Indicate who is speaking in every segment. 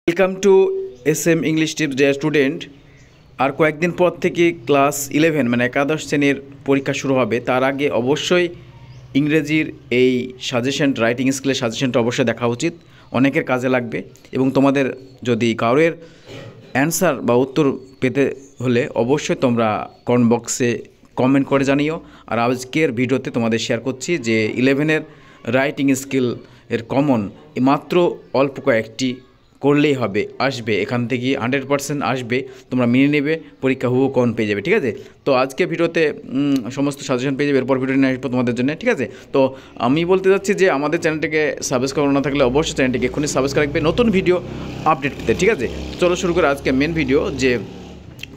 Speaker 1: Welcome to SM English tips dear student. আর কয়েকদিন পর থেকে ক্লাস 11 মানে একাদশ শ্রেণীর পরীক্ষা শুরু হবে। তার আগে অবশ্যই ইংরেজির এই সাজেশন, রাইটিং স্কিলের সাজেশনটা অবশ্যই দেখা উচিত, অনেকের কাজে লাগবে। এবং তোমাদের যদি কারোর অ্যান্সার বা উত্তর পেতে হলে অবশ্যই তোমরা কমেন্ট বক্সে কমেন্ট করে জানিও। আর আজকের ভিডিওতে তোমাদের শেয়ার করছি যে 11-এর রাইটিং স্কিল এর কমন মাত্র অল্প কয়েকটি করলেই হবে, আসবে এখান থেকে 100% আসবে, তোমরা মেনে নেবে, পরীক্ষা হুবহু কমন পেয়ে যাবে। ঠিক আছে, তো আজকে ভিডিওতে সমস্ত সাজেশন পেয়ে যাবে, এরপর ভিডিও নিয়ে আসবো তোমাদের জন্য। ঠিক আছে, তো আমি বলতে চাচ্ছি যে আমাদের চ্যানেলটিকে সাবস্ক্রাইব না থাকলে অবশ্যই চ্যানেলটিকে এক্ষুনি সাবস্ক্রাইব রাখবে নতুন ভিডিও আপডেট পেতে। ঠিক আছে, চলো শুরু করে আজকে মেন ভিডিও, যে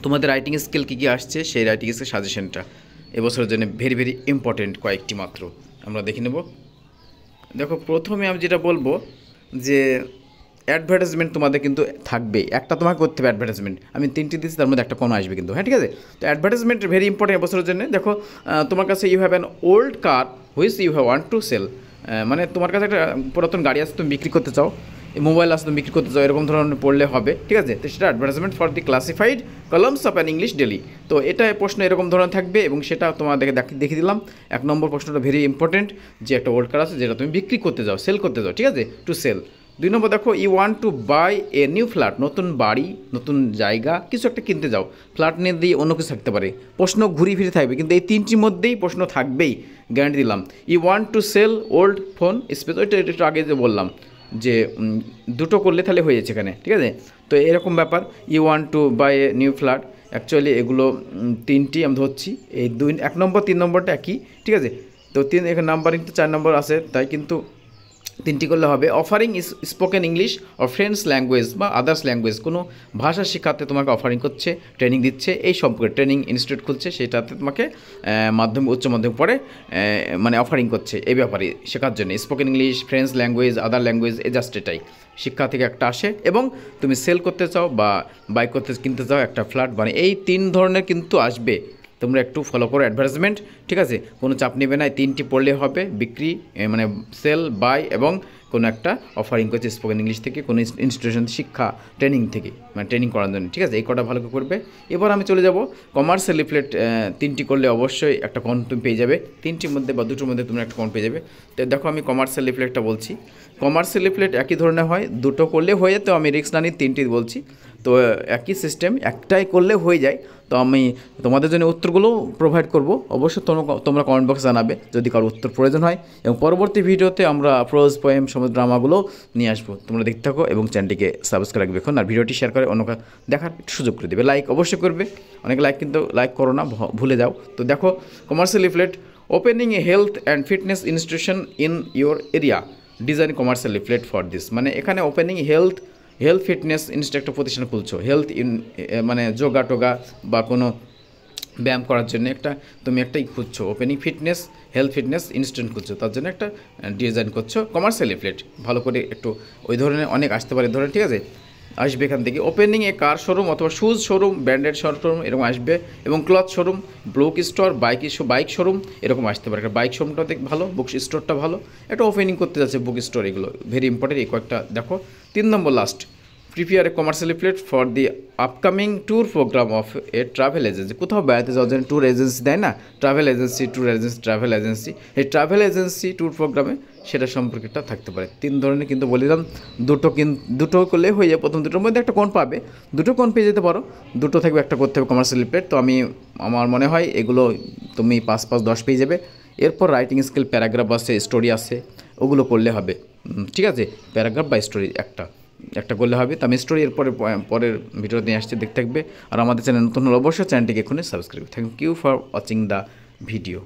Speaker 1: তোমাদের রাইটিং স্কিল কী কী আসছে, সেই রাইটিং স্কিল সাজেশনটা এবছরের জন্য ভেরি ভেরি ইম্পর্টেন্ট কয়েকটি মাত্র আমরা দেখে নেব। দেখো, প্রথমে আমি যেটা বলবো যে অ্যাডভার্টাইজমেন্ট তোমাদের কিন্তু থাকবে, একটা তোমাকে করতে হবে অ্যাডভার্টাইজমেন্ট। আমি 3টি দিচ্ছি, তার মধ্যে একটা কোনো আসবে কিন্তু। হ্যাঁ, ঠিক আছে, তো অ্যাডভার্টাইজমেন্ট ভেরি ইম্পর্টেন্ট এবছরের জন্য। দেখো, তোমার কাছে you have an old car which you have want to sell, মানে তোমার কাছে একটা পুরাতন গাড়ি আছে, তুমি বিক্রি করতে চাও, মোবাইল আছে তুমি বিক্রি করতে চাও, এরকম ধরনের পড়লে হবে। ঠিক আছে, তো সেটা advertisement for the classified columns of an English daily. তো এটা প্রশ্ন এরকম ধরনের থাকবে এবং সেটা তোমাদেরকে দেখিয়ে দিলাম। 1 নম্বর প্রশ্নটা ভেরি ইম্পর্টেন্ট, যে একটা ওল্ড কার আছে যেটা তুমি বিক্রি করতে যাও, সেল করতে যাও। ঠিক আছে, টু সেল। 2 নম্বর দেখো, you want to buy a new flat, নতুন বাড়ি, নতুন জায়গা, কিছু একটা কিনতে যাও। ফ্ল্যাট নিয়ে দিয়ে অন্য কিছু থাকতে পারে, প্রশ্ন ঘুরি ফিরে থাকবে, কিন্তু এই 3টির মধ্যেই প্রশ্ন থাকবেই, গ্যারান্টি দিলাম। You want to sell old phone space, ওইটা একটু আগে যে বললাম যে দুটো করলে তাহলে হয়ে যাচ্ছে এখানে। ঠিক আছে, তো এরকম ব্যাপার। You want to buy a new flat, actually এগুলো 3টি আমি ধরছি, এই 1 নম্বর 3 নম্বরটা একই। ঠিক আছে, তো 3 এখানে নাম্বারিং তো 4 নম্বর আছে, তাই কিন্তু 3টি করলে হবে। Offering spoken English or friends language বা আদার্স ল্যাঙ্গুয়েজ, কোনো ভাষা শেখাতে তোমাকে অফারিং করছে, ট্রেনিং দিচ্ছে, এই সম্পর্কে ট্রেনিং ইনস্টিটিউট খুলছে, সেটাতে তোমাকে মাধ্যমিক উচ্চ মাধ্যমিক পরে মানে অফারিং করছে এই ব্যাপারে শেখার জন্য। স্পোকেন ইংলিশ, ফ্রেন্ডস ল্যাঙ্গুয়েজ, আদার ল্যাঙ্গুয়েজ, এই জাস্ট এটাই শিক্ষা থেকে একটা আসে। এবং তুমি সেল করতে চাও বা বাই করতে কিনতে চাও একটা ফ্ল্যাট, মানে এই 3 ধরনের কিন্তু আসবে। তোমরা একটু ফলো করো অ্যাডভার্টাইজমেন্ট। ঠিক আছে, কোনো চাপ নেবে না, এই 3টি পড়লে হবে। বিক্রি মানে সেল, বাই এবং কোনো একটা অফারিং করছে স্পোকেন ইংলিশ থেকে, কোনো ইনস্টিটিউশন শিক্ষা ট্রেনিং থেকে, মানে ট্রেনিং করার জন্য। ঠিক আছে, এই কটা ভালো করে করবে। এবার আমি চলে যাব কমার্সিয়াল লিফলেট। 3টি করলে অবশ্যই একটা কন তুমি পেয়ে যাবে, 3টির মধ্যে বা 2টোর মধ্যে তোমরা একটা কন পেয়ে যাবে। তো দেখো, আমি কমার্সিয়াল লিফলেটটা বলছি। কমার্সিয়াল লিফলেট একই ধরনের হয়, 2টো করলে হয়ে যায়, তো আমি রিস্ক না নিয়ে 3টি বলছি। তো একই সিস্টেম, একটাই করলে হয়ে যায়। তো আমি তোমাদের জন্য উত্তরগুলো প্রোভাইড করব, অবশ্যই তোমরা কমেন্ট বক্সে জানাবে যদি কারো উত্তর প্রয়োজন হয়। এবং পরবর্তী ভিডিওতে আমরা প্রোজ, পোয়েম, সমুদ্র ড্রামাগুলো নিয়ে আসবো। তোমরা দেখতে থাকো এবং চ্যানেলটিকে সাবস্ক্রাইব রাখবে এখন, আর ভিডিওটি শেয়ার করে অন্য দেখার সুযোগ করে দেবে। লাইক অবশ্যই করবে, অনেকে লাইক কিন্তু লাইক করো না, ভুলে যাও। তো দেখো, commercial leaflet, opening A health and fitness institution in your area, design commercial leaflet for this. মানে এখানে ওপেনিং হেলথ ফিটনেস ইনস্ট্রাক্টর প্রতিষ্ঠান খুলছো, হেলথ মানে যোগা টোগা বা কোনো ব্যায়াম করার জন্য একটা তুমি একটাই খুঁজছো, ওপেনিং হেলথ ফিটনেস ইনস্টিটিউট খুঁজছো, তার জন্য একটা ডিজাইন করছো কমার্শিয়াল লিফলেট। ভালো করে একটু ওই ধরনের অনেক আসতে পারে ধরনের। ঠিক আছে, আসবে এখান থেকে। ওপেনিং এ কার শোরুম অথবা শুজ শোরুম, ব্র্যান্ডেড শোরুম এরকম আসবে, এবং cloth showroom, book store, bike showroom এরকম আসতে পারে। একটা বাইক শোরুমটা দেখ ভালো, বুক স্টোরটা ভালো, একটা ওপেনিং করতে যাচ্ছে বুক স্টোর, এগুলো ভেরি ইম্পর্টেন্ট। এই কয়েকটা দেখো। 3 নম্বর last, prepare a commercial leaflet for the upcoming tour programme of a travel agency. কোথাও বেড়াতে যাওয়ার জন্য ট্যুর এজেন্সি দেয় না, travel agency, tour agency, travel agency. এই ট্রাভেল এজেন্সি ট্যুর প্রোগ্রামে সেটা সম্পর্কেটা থাকতে পারে। 3 ধরনের কিন্তু বলে দিলাম, দুটো করলে হয়ে যায়। প্রথম 2টোর মধ্যে একটা কোন পাবে, 2টো কোন পেয়ে যেতে পারো, 2টো থাকবে, একটা করতে হবে কমার্শিয়াল লিফলেট। তো আমার মনে হয় এগুলো তুমি 5-5-10 পেয়ে যাবে। এরপর রাইটিং স্কিল, প্যারাগ্রাফ আছে, স্টোরি আছে, ওগুলো করলে হবে। ঠিক আছে, প্যারাগ্রাফ বা স্টোরি একটা করলে হবে। তো আমি স্টোরি পরের ভিডিও নিয়ে আসছি, দেখতে থাকবে। আর আমাদের চ্যানেল নতুন হলে অবশ্যই চ্যানেলটিকে এখনই subscribe. Thank you for watching the video.